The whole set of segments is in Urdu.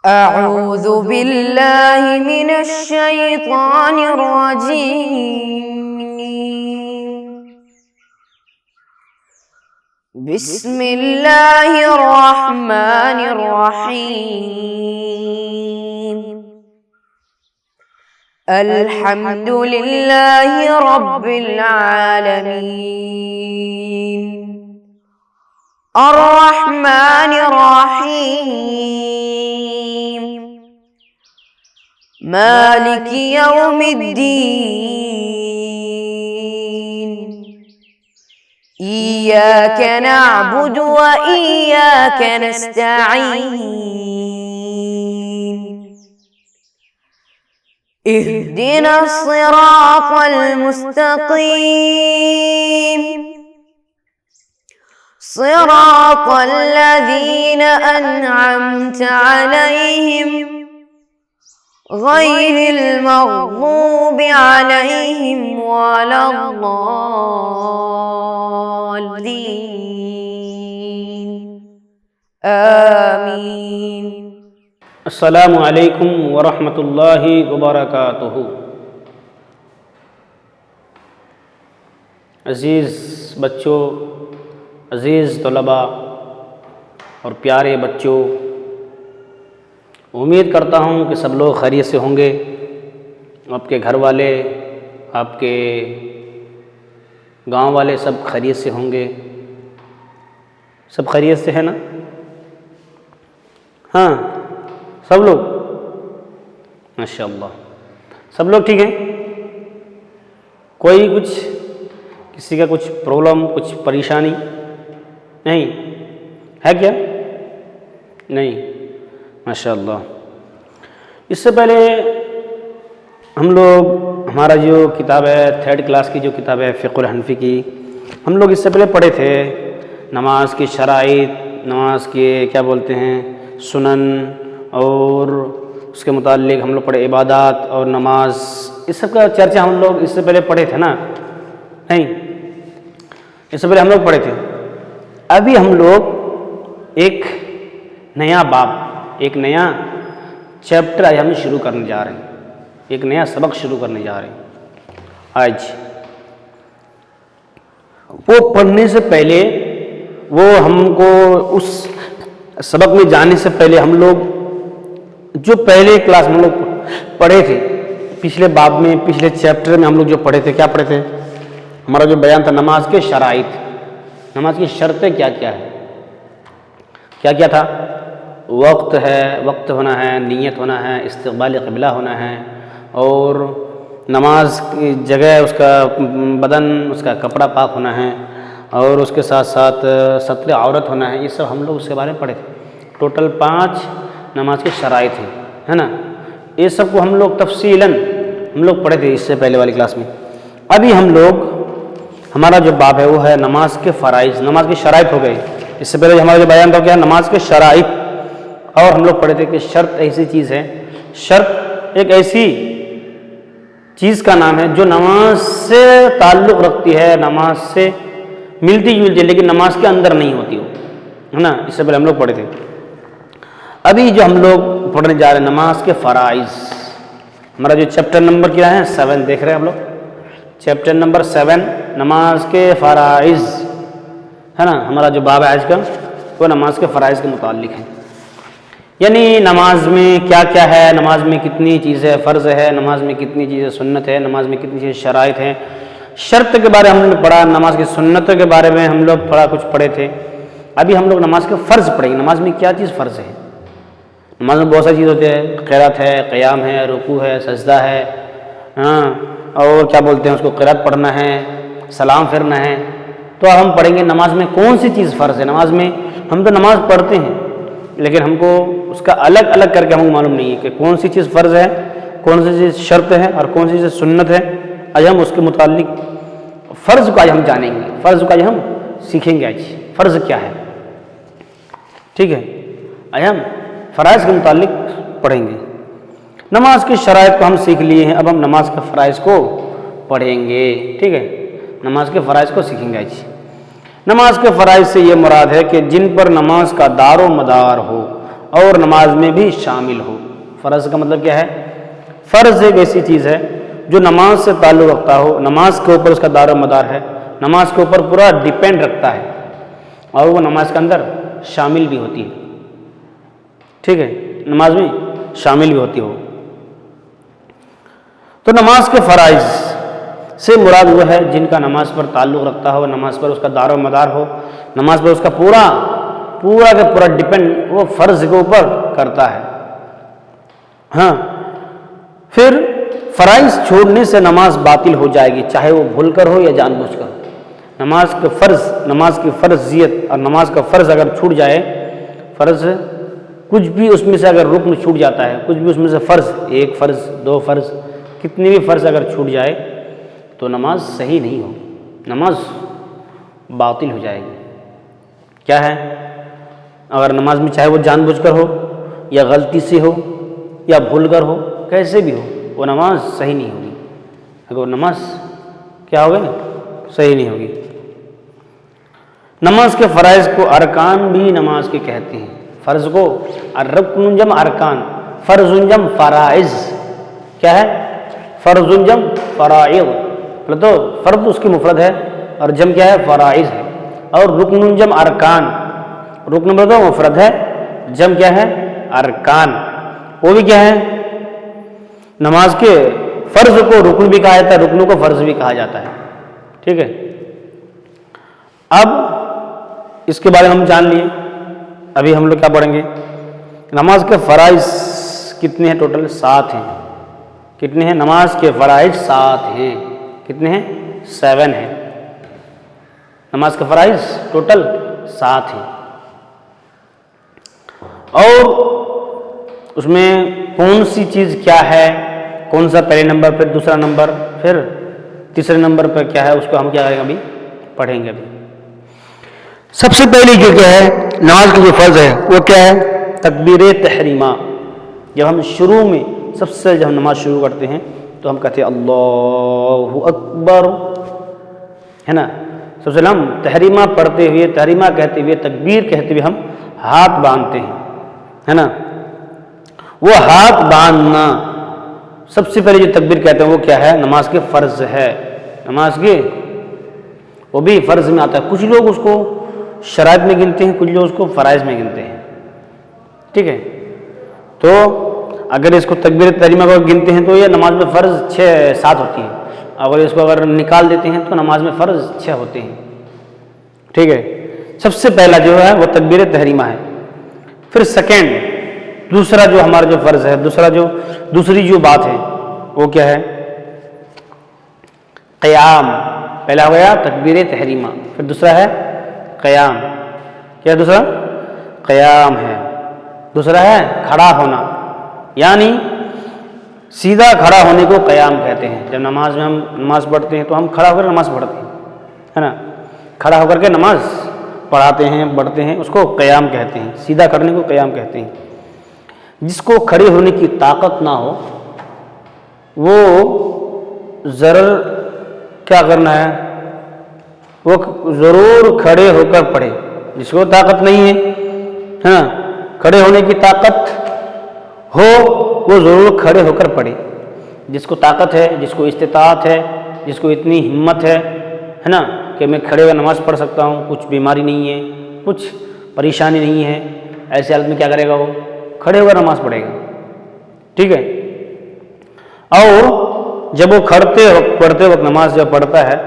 أعوذ بالله من الشيطان الرجيم. بسم الله الرحمن الرحيم. الحمد لله رب العالمين الرحمن الرحيم مالك يوم الدين إياك نعبد وإياك نستعين اهدنا الصراط المستقيم صراط الذين أنعمت عليهم غير المغضوب عليهم ولا الضالين آمين. السلام علیکم ورحمۃ اللہ وبرکاتہ. عزیز بچوں، عزیز طلباء اور پیارے بچوں، امید کرتا ہوں کہ سب لوگ خیریت سے ہوں گے. آپ کے گھر والے، آپ کے گاؤں والے سب خیریت سے ہوں گے. سب خیریت سے ہے نا؟ ہاں، سب لوگ ماشاءاللہ سب لوگ ٹھیک ہیں. کوئی کسی کا کچھ پرابلم، کچھ پریشانی نہیں ہے کیا؟ نہیں، ماشاءاللہ. اس سے پہلے ہمارا جو کتاب ہے 3rd کلاس کی جو کتاب ہے فقہ الحنفی کی، ہم لوگ اس سے پہلے پڑھے تھے نماز کی شرائط، نماز کے کیا بولتے ہیں سنن، اور اس کے متعلق ہم لوگ پڑھے عبادات اور نماز. اس سب کا چرچہ ہم لوگ اس سے پہلے پڑھے تھے نا؟ نہیں، اس سے پہلے ہم لوگ پڑھے تھے. ابھی ہم لوگ ایک نیا باب، ایک نیا چیپٹر آج ہم شروع کرنے جا رہے ہیں، ایک نیا سبق شروع کرنے جا رہے ہیں آج. وہ پڑھنے سے پہلے، وہ ہم کو اس سبق میں جانے سے پہلے ہم لوگ جو پہلے کلاس میں ہم لوگ پڑھے تھے، پچھلے باب میں، پچھلے چیپٹر میں ہم لوگ جو پڑھے تھے، کیا پڑھے تھے؟ ہمارا جو بیان تھا نماز کے شرائط، نماز کی شرطیں کیا کیا ہے، کیا کیا تھا؟ وقت ہے، وقت ہونا ہے، نیت ہونا ہے، استقبال قبلہ ہونا ہے، اور نماز کی جگہ، اس کا بدن، اس کا کپڑا پاک ہونا ہے، اور اس کے ساتھ ساتھ ستر عورت ہونا ہے. یہ سب ہم لوگ اس کے بارے میں پڑھے تھے. ٹوٹل 5 نماز کے شرائط ہیں، ہے نا؟ یہ سب کو ہم لوگ تفصیلاً ہم لوگ پڑھے تھے اس سے پہلے والی کلاس میں. ابھی ہم لوگ، ہمارا جو باب ہے وہ ہے نماز کے فرائض، نماز کی شرائط ہو گئی. اس سے پہلے ہمارا جو بیان تھا کیا؟ نماز کے شرائط. اور ہم لوگ پڑھے تھے کہ شرط ایسی چیز ہے، شرط ایک ایسی چیز کا نام ہے جو نماز سے تعلق رکھتی ہے، نماز سے ملتی جلتی ہے، لیکن نماز کے اندر نہیں ہوتی ہو، ہے نا؟ اس سے پہلے ہم لوگ پڑھے تھے. ابھی جو ہم لوگ پڑھنے جا رہے ہیں نماز کے فرائض، ہمارا جو چیپٹر نمبر کیا ہے 7 دیکھ رہے ہیں ہم لوگ، چیپٹر نمبر 7 نماز کے فرائض، ہے نا؟ ہمارا جو باب ہے آج کا وہ نماز کے فرائض کے متعلق ہے. یعنی نماز میں کیا کیا ہے، نماز میں کتنی چیزیں فرض ہے، نماز میں کتنی چیزیں سنت ہے، نماز میں کتنی چیزیں شرائط ہیں. شرط کے بارے ہم نے پڑھا، نماز کی سنتوں کے بارے میں ہم لوگ تھوڑا کچھ پڑھے تھے. ابھی ہم لوگ نماز کے فرض پڑھیں گے. نماز میں کیا چیز فرض ہے؟ نماز میں بہت ساری چیز ہوتی ہے، قرات ہے، قیام ہے، رکوع ہے، سجدہ ہے، ہاں، اور کیا بولتے ہیں اس کو قرات پڑھنا ہے، سلام پھرنا ہے. تو اب ہم پڑھیں گے نماز میں کون سی چیز فرض ہے. نماز میں ہم تو نماز پڑھتے ہیں، لیکن ہم کو اس کا الگ الگ کر کے ہم کو معلوم نہیں ہے کہ کون سی چیز فرض ہے، کون سی چیز شرط ہے، اور کون سی چیز سنت ہے. آج ہم اس کے متعلق فرض کو آج ہم جانیں گے، فرض کو آج ہم سیکھیں گے. آج فرض کیا ہے، ٹھیک ہے؟ آج ہم فرائض کے متعلق پڑھیں گے. نماز کی شرائط کو ہم سیکھ لیے ہیں، اب ہم نماز کے فرائض کو پڑھیں گے. ٹھیک ہے، نماز کے فرائض کو سیکھیں گے. آج نماز کے فرائض سے یہ مراد ہے کہ جن پر نماز کا دار و مدار ہو اور نماز میں بھی شامل ہو۔ فرض کا مطلب کیا ہے؟ فرض ایک ایسی چیز ہے جو نماز سے تعلق رکھتا ہو، نماز کے اوپر اس کا دار و مدار ہے، نماز کے اوپر پورا ڈیپینڈ رکھتا ہے اور وہ نماز کے اندر شامل بھی ہوتی ہے، ٹھیک ہے، نماز میں شامل بھی ہوتی ہو۔ تو نماز کے فرائض سے مراد وہ ہے جن کا نماز پر تعلق رکھتا ہو، نماز پر اس کا دار و مدار ہو، نماز پر اس کا پورا کا پورا ڈیپینڈ وہ فرض کے اوپر کرتا ہے۔ ہاں، پھر فرائض چھوڑنے سے نماز باطل ہو جائے گی، چاہے وہ بھول کر ہو یا جان بوجھ کر۔ نماز کی فرضیت اور نماز کا فرض اگر چھوٹ جائے، فرض کچھ بھی اس میں سے اگر رکن چھوٹ جاتا ہے، کچھ بھی اس میں سے فرض، ایک فرض، دو فرض، کتنے بھی فرض اگر چھوٹ جائے تو نماز صحیح نہیں ہوگی، نماز باطل ہو جائے گی۔ کیا ہے؟ اگر نماز میں چاہے وہ جان بوجھ کر ہو یا غلطی سے ہو یا بھول کر ہو، کیسے بھی ہو، وہ نماز صحیح نہیں ہوگی۔ اگر وہ نماز کیا ہوگی؟ صحیح نہیں ہوگی۔ نماز کے فرائض کو ارکان بھی نماز کے کہتے ہیں۔ فرض کو رکن جمع ارکان، فرض جمع فرائض، کیا ہے؟ فرض جمع فرائض، تو فرض اس کی مفرد ہے اور جمع کیا ہے؟ فرائض ہے۔ اور رکن جمع ارکان، رکن تو مفرد ہے، جمع کیا ہے؟ ارکان، وہ بھی کیا ہے؟ نماز کے فرض کو رکن بھی کہا جاتا ہے، رکنوں کو فرض بھی کہا جاتا ہے، ٹھیک ہے۔ اب اس کے بارے میں ہم جان لیے، ابھی ہم لوگ کیا پڑھیں گے؟ نماز کے فرائض کتنے ہیں؟ ٹوٹل 7 ہیں۔ کتنے ہیں؟ نماز کے فرائض 7 ہیں۔ کتنے ہیں؟ 7 ہیں۔ نماز کے فرائض ٹوٹل 7 ہیں، اور اس میں کون سی چیز کیا ہے، کون سا پہلے نمبر پہ، دوسرا نمبر، پھر تیسرے نمبر پہ کیا ہے، اس کو ہم کیا کریں گے؟ ابھی پڑھیں گے۔ ابھی سب سے پہلی جو کیا ہے نماز کا جو فرض ہے وہ کیا ہے؟ تکبیر تحریمہ۔ جب ہم شروع میں سب سے جب ہم نماز شروع کرتے ہیں تو ہم کہتے ہیں اللہ اکبر، ہے نا۔ سب سے پہلے ہم تحریمہ پڑھتے ہوئے، تحریمہ کہتے ہوئے، تکبیر کہتے ہوئے ہم ہاتھ باندھتے ہیں، ہے نا۔ وہ ہاتھ باندھنا سب سے پہلے جو تکبیر کہتے ہیں وہ کیا ہے؟ نماز کے فرض ہے، نماز کے وہ بھی فرض میں آتا ہے۔ کچھ لوگ اس کو شرائط میں گنتے ہیں، کچھ لوگ اس کو فرائض میں گنتے ہیں، ٹھیک ہے۔ تو اگر اس کو تکبیر تحریمہ کو گنتے ہیں تو یہ نماز میں فرض 6-7 ہوتی ہیں، اگر اس کو اگر نکال دیتے ہیں تو نماز میں فرض 6 ہوتے ہیں، ٹھیک ہے۔ سب سے پہلا جو ہے وہ تکبیر تحریمہ ہے۔ پھر سیکنڈ، دوسرا جو ہمارا جو فرض ہے، دوسری جو بات ہے وہ کیا ہے؟ قیام۔ پہلا ہو گیا تکبیر تحریمہ، پھر دوسرا ہے قیام۔ کیا دوسرا؟ قیام ہے۔ دوسرا ہے کھڑا ہونا، یعنی سیدھا کھڑا ہونے کو قیام کہتے ہیں۔ جب نماز میں ہم نماز پڑھتے ہیں تو ہم کھڑا ہو کر نماز پڑھتے ہیں، ہے نا، کھڑا ہو کر کے نماز پڑھاتے ہیں، پڑھتے ہیں، اس کو قیام کہتے ہیں، سیدھا کرنے کو قیام کہتے ہیں۔ جس کو کھڑے ہونے کی طاقت نہ ہو وہ ضرور کیا کرنا ہے؟ وہ ضرور کھڑے ہو کر پڑھے۔ جس کو طاقت نہیں ہے، ہاں، کھڑے ہونے کی طاقت ہو وہ ضرور کھڑے ہو کر پڑھے۔ جس کو طاقت ہے، جس کو استطاعت ہے، جس کو اتنی ہمت ہے نا کہ میں کھڑے ہوئے نماز پڑھ سکتا ہوں، کچھ بیماری نہیں ہے، کچھ پریشانی نہیں ہے، ایسے حالت میں کیا کرے گا؟ وہ کھڑے ہو کر نماز پڑھے گا، ٹھیک ہے۔ اور جب وہ پڑھتے وقت نماز جب پڑھتا ہے،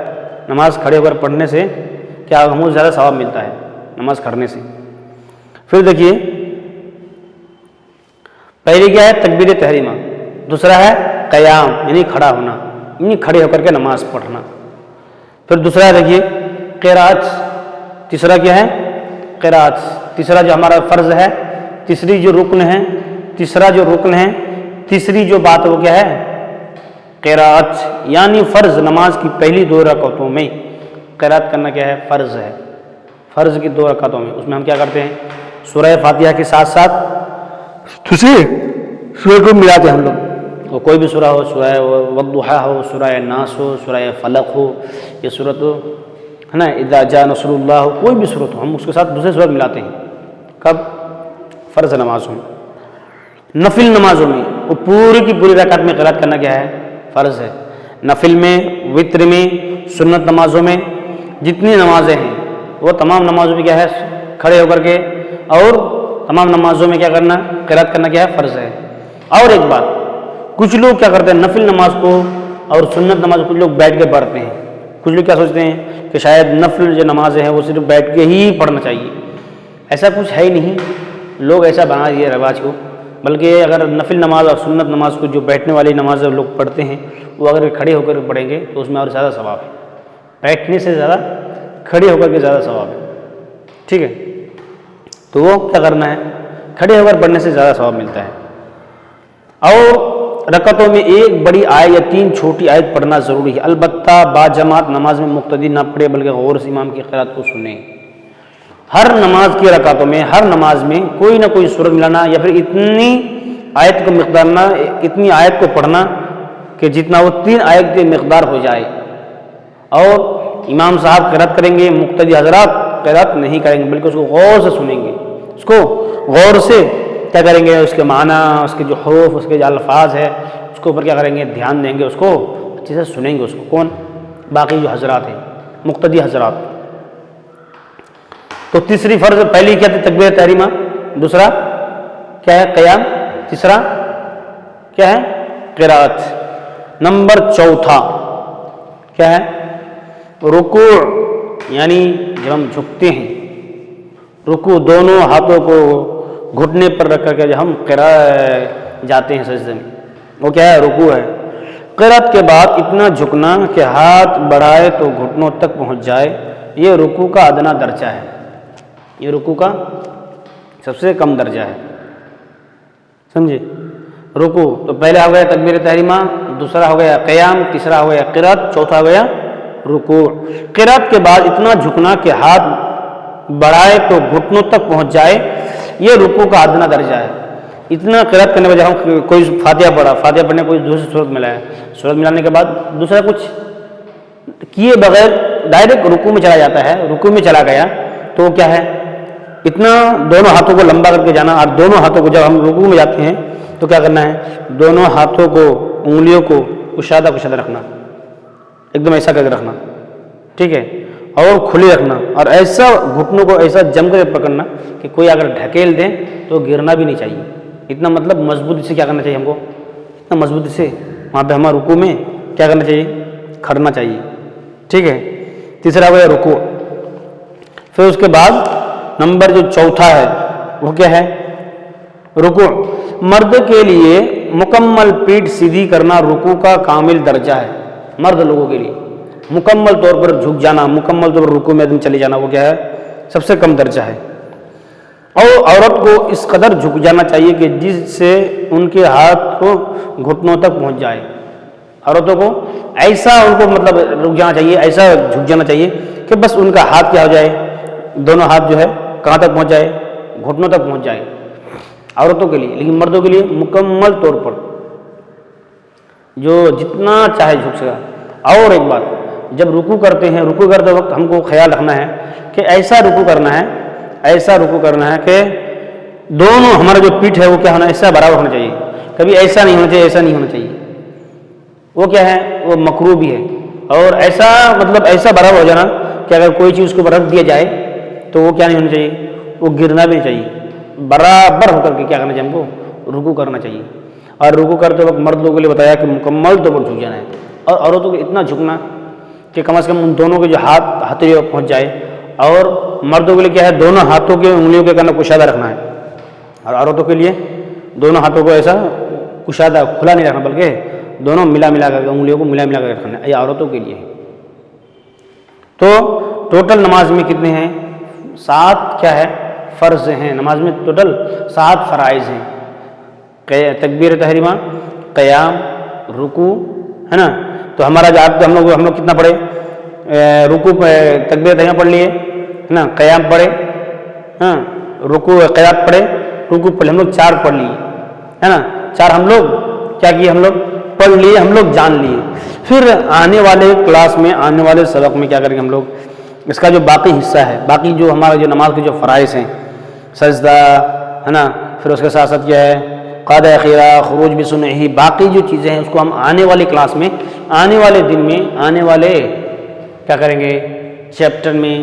نماز کھڑے ہو کر پڑھنے سے کیا ہمیں زیادہ ثواب ملتا ہے نماز کھڑنے سے۔ پھر دیکھیے، پہلی کیا ہے؟ تکبیر تحریمہ، دوسرا ہے قیام یعنی کھڑا ہونا، یعنی کھڑے ہو کر کے نماز پڑھنا۔ پھر دوسرا ہے دیکھیے قرات، تیسرا کیا ہے؟ قرات، تیسرا جو ہمارا فرض ہے، تیسری جو رکن ہے، تیسری جو بات وہ کیا ہے؟ قرات، یعنی فرض نماز کی پہلی 2 رکعتوں میں قرات کرنا کیا ہے؟ فرض ہے۔ فرض کی 2 رکعتوں میں اس میں ہم کیا کرتے ہیں؟ سورہ فاتحہ کے ساتھ ساتھ دوسری سورہ کو ملاتے ہیں ہم لوگ، وہ کوئی بھی سورہ ہو، سورہ والضحیٰ ہو، سورہ ناس ہو، سورہ فلق ہو، یہ سورت ہو، ہے نا، اذا جاء نصر اللہ ہو، کوئی بھی سورت ہو، ہم اس کے ساتھ دوسرے سورت ملاتے ہیں۔ کب؟ فرض نمازوں میں. نفل نمازوں میں وہ پوری کی پوری رکعت میں قرات کرنا کیا ہے؟ فرض ہے. نفل میں، وتر میں، سنت نمازوں میں جتنی نمازیں ہیں وہ تمام نمازوں میں کیا ہے؟ کھڑے ہو کر کے، اور تمام نمازوں میں کیا کرنا؟ قرات کرنا کیا ہے؟ فرض ہے. اور ایک بات، کچھ لوگ کیا کرتے ہیں نفل نماز کو اور سنت نماز کو کچھ لوگ بیٹھ کے پڑھتے ہیں. کچھ لوگ کیا سوچتے ہیں کہ شاید نفل جو نمازیں ہیں وہ صرف بیٹھ کے ہی پڑھنا چاہیے. ایسا کچھ ہے ہی نہیں. لوگ ایسا بنا دیے رواج کو، بلکہ اگر نفل نماز اور سنت نماز کو جو بیٹھنے والی نمازیں لوگ پڑھتے ہیں وہ اگر کھڑے ہو کر پڑھیں گے تو اس میں اور زیادہ ثواب ہے. بیٹھنے سے زیادہ کھڑے ہو کر کے زیادہ ثواب ہے. ٹھیک ہے، تو وہ کیا کرنا ہے؟ کھڑے ہو کر پڑھنے سے زیادہ ثواب ملتا ہے. اور رکعتوں میں ایک بڑی آیت یا 3 چھوٹی آیت پڑھنا ضروری ہے. البتہ با جماعت نماز میں مقتدی نہ پڑھے بلکہ غور سے امام کی قرات کو سنیں. ہر نماز کی رکعتوں میں، ہر نماز میں کوئی نہ کوئی سورت ملانا یا پھر اتنی آیت کو مقدار نہ، اتنی آیت کو پڑھنا کہ جتنا وہ 3 آیت کے مقدار ہو جائے. اور امام صاحب قرات کریں گے، مقتدی حضرات قرات نہیں کریں گے بلکہ اس کو غور سے سنیں گے. اس کو غور سے کیا کریں گے؟ اس کے معنی، اس کے جو حروف، اس کے جو الفاظ ہے اس کے اوپر کیا کریں گے؟ دھیان دیں گے. اس کو اچھے سے سنیں گے. اس کو کون؟ باقی جو حضرات ہیں، مقتدی حضرات. تو تیسری فرض، پہلی کیا تھی؟ تکبیر تحریمہ. دوسرا کیا ہے؟ قیام. تیسرا کیا ہے؟ قرات. نمبر چوتھا کیا ہے؟ رکوع. یعنی جب ہم جھکتے ہیں، رکوع دونوں ہاتھوں کو گھٹنے پر رکھ کر کے جب ہم جاتے ہیں سجدے میں، وہ کیا ہے؟ رکوع ہے. قرات کے بعد اتنا جھکنا کہ ہاتھ بڑھائے تو گھٹنوں تک پہنچ جائے، یہ رکوع کا ادنا درجہ ہے. یہ رکوع کا سب سے کم درجہ ہے. سمجھے؟ رکوع تو پہلا ہو گیا تکبیر تحریمہ، دوسرا ہو گیا قیام، تیسرا ہو گیا قرات، چوتھا ہو گیا رکوع. قرات کے بعد اتنا جھکنا کہ ہاتھ بڑھائے تو گھٹنوں تک پہنچ جائے، یہ رکوع کا ادنا درجہ ہے. اتنا قرات کرنے کے بعد ہم کوئی فاتحہ پڑھا، فاتحہ پڑھنے کوئی دوسری صورت ملایا، صورت ملانے کے بعد دوسرا کچھ کیے بغیر ڈائریکٹ رکوع میں چلا جاتا ہے، رکوع میں چلا گیا تو وہ کیا ہے؟ اتنا دونوں ہاتھوں کو لمبا کر کے جانا. اور دونوں ہاتھوں کو جب ہم رکوع میں جاتے ہیں تو کیا کرنا ہے؟ دونوں ہاتھوں کو، انگلیوں کو کشادہ کشادہ رکھنا، ایک دم ایسا کر کے رکھنا. ٹھیک ہے، اور کھلی رکھنا، اور ایسا گھٹنوں کو ایسا جم کر پکڑنا کہ کوئی اگر ڈھکیل دیں تو گرنا بھی نہیں چاہیے. اتنا مطلب مضبوطی سے کیا کرنا چاہیے ہم کو؟ اتنا مضبوطی سے وہاں پہ ہمارا رکوع میں کیا کرنا چاہیے؟ کھڑنا چاہیے. ٹھیک ہے، تیسرا ہو گیا رکوع. پھر اس کے بعد نمبر جو چوتھا ہے وہ کیا ہے؟ رکوع. مرد کے لیے مکمل پیٹھ سیدھی کرنا رکوع کا کامل درجہ ہے. مرد لوگوں کے لیے مکمل طور پر جھک جانا، مکمل طور پر رکوع میں چلے جانا، وہ کیا ہے؟ سب سے کم درجہ ہے. اور عورت کو اس قدر جھک جانا چاہیے کہ جس سے ان کے ہاتھ کو گھٹنوں تک پہنچ جائے. عورتوں کو ایسا ان کو مطلب رک جانا چاہیے، ایسا جھک جانا چاہیے کہ بس ان کا ہاتھ کیا ہو جائے؟ دونوں ہاتھ جو ہے کہاں تک پہنچ جائے؟ گھٹنوں تک پہنچ جائے. عورتوں کے لیے. لیکن مردوں کے لیے مکمل طور پر جو جتنا چاہے جھک سکا. اور ایک بات، جب رکوع کرتے ہیں، رکوع کرتے وقت ہم کو خیال رکھنا ہے کہ ایسا رکوع کرنا ہے، ایسا رکوع کرنا ہے کہ دونوں ہمارا جو پیٹھ ہے وہ کیا ہونا؟ ایسا برابر ہونا چاہیے. کبھی ایسا نہیں ہونا چاہیے، ایسا نہیں ہونا چاہیے. وہ کیا ہے؟ وہ مکروہ بھی ہے. اور ایسا مطلب ایسا برابر ہو جانا کہ اگر کوئی چیز اس کو رکھ دیا جائے تو وہ کیا نہیں ہونا چاہیے؟ وہ گرنا بھی نہیں چاہیے. برابر ہو کر کے کیا کرنا چاہیے؟ ہم کو رکوع کرنا چاہیے. اور رکوع کرتے وقت مرد لوگوں کے لیے بتایا کہ مکمل طور پر جھک جانا ہے، اور عورتوں کو اتنا جھکنا کہ کم از کم ان دونوں کے جو ہاتھ ہتھیلی پہنچ جائے. اور مردوں کے لیے کیا ہے؟ دونوں ہاتھوں کے انگلیوں کے کرنا کشادہ رکھنا ہے، اور عورتوں کے لیے دونوں ہاتھوں کو ایسا کشادہ کھلا نہیں رکھنا بلکہ دونوں ملا کر کے انگلیوں کو ملا کر رکھنا ہے. یہ عورتوں کے لیے ہے. تو ٹوٹل نماز میں کتنے ہیں؟ 7 کیا ہے؟ فرض ہیں. نماز میں ٹوٹل 7 فرائض ہیں. تکبیر تحریمہ، قیام، رکوع، ہے نا. تو ہمارا جو آپ ہم لوگ کتنا پڑھے؟ رکوع تکبیر تحریمہ پڑھ لیے، ہے نا. قیام پڑھے، ہاں. رکوع قرات پڑھے، رکوع پڑھے. ہم لوگ 4 پڑھ لیے، ہے نا. 4 ہم لوگ کیا کیے؟ ہم لوگ پڑھ لیے، ہم لوگ جان لیے. پھر آنے والے کلاس میں، آنے والے سبق میں کیا کریں گے ہم لوگ؟ اس کا جو باقی حصہ ہے، باقی جو ہمارا جو نماز کے جو فرائض ہیں، سجدہ، ہے نا، پھر اس کے ساتھ ساتھ کیا ہے قاعدہ اخیرہ خروج بسنعہ، باقی جو چیزیں ہیں اس کو ہم آنے والی کلاس میں، آنے والے دن میں، آنے والے کیا کریں گے چیپٹر میں،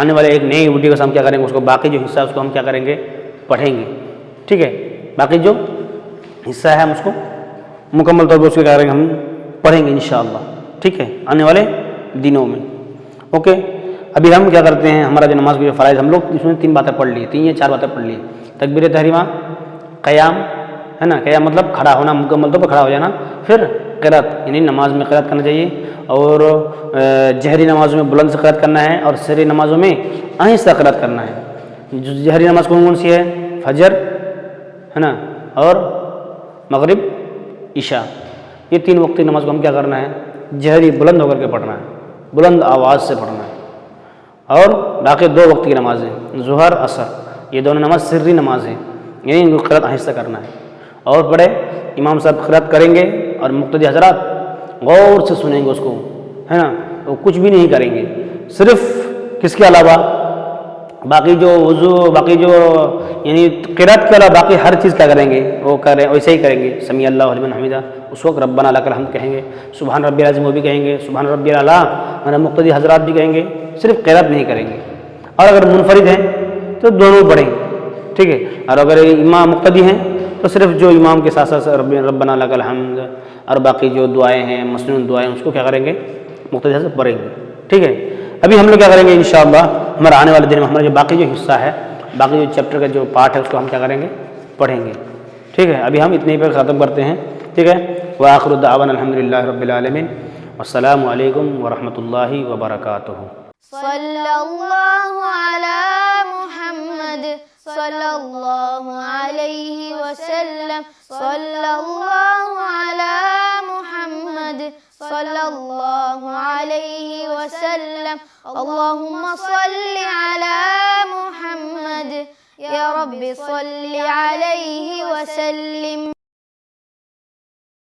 آنے والے ایک نئی ویڈیو سے ہم کیا کریں گے اس کو باقی جو حصہ ہے اس کو ہم کیا کریں گے پڑھیں گے، ٹھیک ہے، باقی جو حصہ ہے ہم اس کو مکمل طور پر اس کو کیا کریں گے ہم پڑھیں گے انشاءاللہ، ٹھیک ہے، آنے والے دنوں میں، اوکے۔ ابھی ہم کیا کرتے ہیں، ہمارا جو نماز کے جو فرائض ہم لوگ اس میں 3 باتیں پڑھ لی، 3 یا 4 باتیں پڑھ لی، تکبیر تحریمہ، قیام ہے نا، قیام مطلب کھڑا ہونا، مکمل طور پر کھڑا ہو جانا، پھر قرات یعنی نماز میں قرات کرنا چاہیے، اور جہری نمازوں میں بلند سے قرات کرنا ہے، اور سری نمازوں میں آہستہ قرات کرنا ہے۔ جو جہری نماز کون سی ہے؟ فجر ہے نا، اور مغرب، عشاء، یہ 3 وقتی نماز کو ہم کیا کرنا ہے جہری بلند ہو کر کے پڑھنا ہے، بلند آواز سے پڑھنا ہے۔ اور باقی 2 وقت کی نمازیں ظہر عصر، یہ دونوں نماز سری نماز ہیں، یعنی ان کو قرات آہستہ کرنا ہے۔ اور پڑھے امام صاحب قرات کریں گے اور مقتدی حضرات غور سے سنیں گے اس کو، ہے نا، وہ کچھ بھی نہیں کریں گے، صرف کس کے علاوہ باقی جو وضو، باقی جو یعنی قرات کے علاوہ باقی ہر چیز کیا کریں گے وہ کریں، ویسے ہی کریں گے، سمیع اللہ لمن حمدہ، اس وقت ربنا لک الحمد کہیں گے، سبحان ربی العظیم وہ بھی کہیں گے، سبحان ربی الاعلیٰ، ہمارے مقتدی حضرات بھی کہیں گے، صرف قرات نہیں کریں گے۔ اور اگر منفرد ہیں تو دونوں پڑھیں گے، ٹھیک ہے، اور اگر امام مقتدی ہیں تو صرف جو امام کے ساتھ ساتھ ربنا لک الحمد اور باقی جو دعائیں ہیں مسنون دعائیں اس کو کیا کریں گے مقتدی حضرات پڑھیں گے، ٹھیک ہے۔ ابھی ہم لوگ کیا کریں گے انشاءاللہ ہمارا آنے والے دن میں ہمارا جو باقی جو حصہ ہے، باقی جو چیپٹر کا جو پارٹ ہے اس کو ہم کیا کریں گے پڑھیں گے، ٹھیک ہے۔ ابھی ہم اتنے ہی پہ ختم کرتے ہیں، ٹھیک ہے۔ وآخر دعوانا الحمدللہ رب العالمین، والسلام علیکم ورحمۃ اللہ وبرکاتہ۔ صلی اللہ علی محمد صلی اللہ علیہ وسلم، صلی اللہ علی محمد صلی اللہ علیہ وسلم، اللہم صلی علی محمد، یا رب صلی علیہ وسلم۔